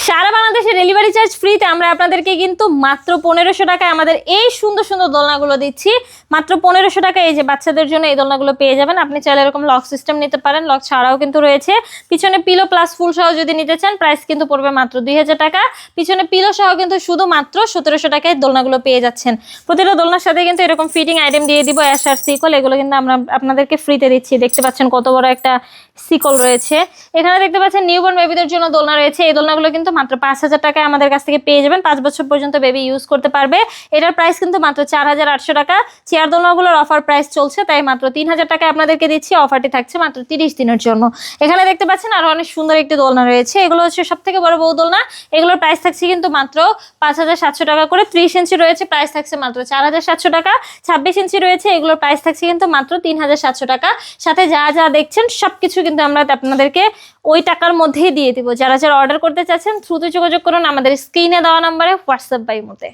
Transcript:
সারা বাংলাদেশে delivery charge ফ্রিতে আমরা আপনাদেরকে কিন্তু মাত্র 1500 টাকায় আমাদের এই সুন্দর সুন্দর দোলনাগুলো দিচ্ছি। মাত্র 1500 টাকায় এই যে বাচ্চাদের জন্য এই দোলনাগুলো পেয়ে যাবেন। আপনি চাইলে এরকম লক সিস্টেম নিতে পারেন, লক ছাড়াও কিন্তু রয়েছে। পিছনে পিলো প্লাস ফুল সহ যদি নিতে চান প্রাইস কিন্তু পড়বে মাত্র 2000 টাকা। পিছনে পিলো সহ কিন্তু শুধুমাত্র 1700 টাকায় দোলনাগুলো পেয়ে যাচ্ছেন। প্রতিটা দোলনার সাথে কিন্তু এরকম ফিটিং আইটেম দিয়ে দিব, অ্যাশ আর সিকল, এগুলো কিন্তু আমরা আপনাদেরকে ফ্রিতে দিচ্ছি। দেখতে পাচ্ছেন কত বড় একটা সিকল রয়েছে। এখানে দেখতে পাচ্ছেন নিউবর্ন বেবিদের জন্য দোলনা রয়েছে। এই দোলনাগুলো কিন্তু মাত্র 5000 টাকায় আমাদের কাছ থেকে পেয়ে যাবেন। 5 বছর পর্যন্ত বেবি ইউজ করতে পারবে। এটার প্রাইস কিন্তু মাত্র 4800 টাকা। চেয়ার দোলনাগুলোর অফার প্রাইস চলছে, তাই মাত্র 3000 টাকায় আপনাদেরকে দিচ্ছি। অফারটি থাকছে মাত্র 30 দিনের জন্য। এখানে দেখতে পাচ্ছেন আরো অনেক সুন্দর একটি দোলনা রয়েছে। এগুলো হচ্ছে সব থেকে বড় বউ দোলনা। এগুলোর প্রাইস থাকছে কিন্তু মাত্র 5700 টাকা করে। 30 ইঞ্চি রয়েছে, প্রাইস থাকছে মাত্র 4700 টাকা। 26 ইঞ্চি রয়েছে, এগুলোর প্রাইস থাকছে কিন্তু মাত্র 3700 টাকা। সাথে যা যা দেখছেন সবকিছু কিন্তু আমরা আপনাদেরকে ওই টাকার মধ্যেই দিয়ে দিব। যারা যারা অর্ডার করতে চাচ্ছেন দ্রুত যোগাযোগ করুন আমাদের স্ক্রিনে দেওয়া নম্বরে, হোয়াটসঅ্যাপ বা ইমোতে।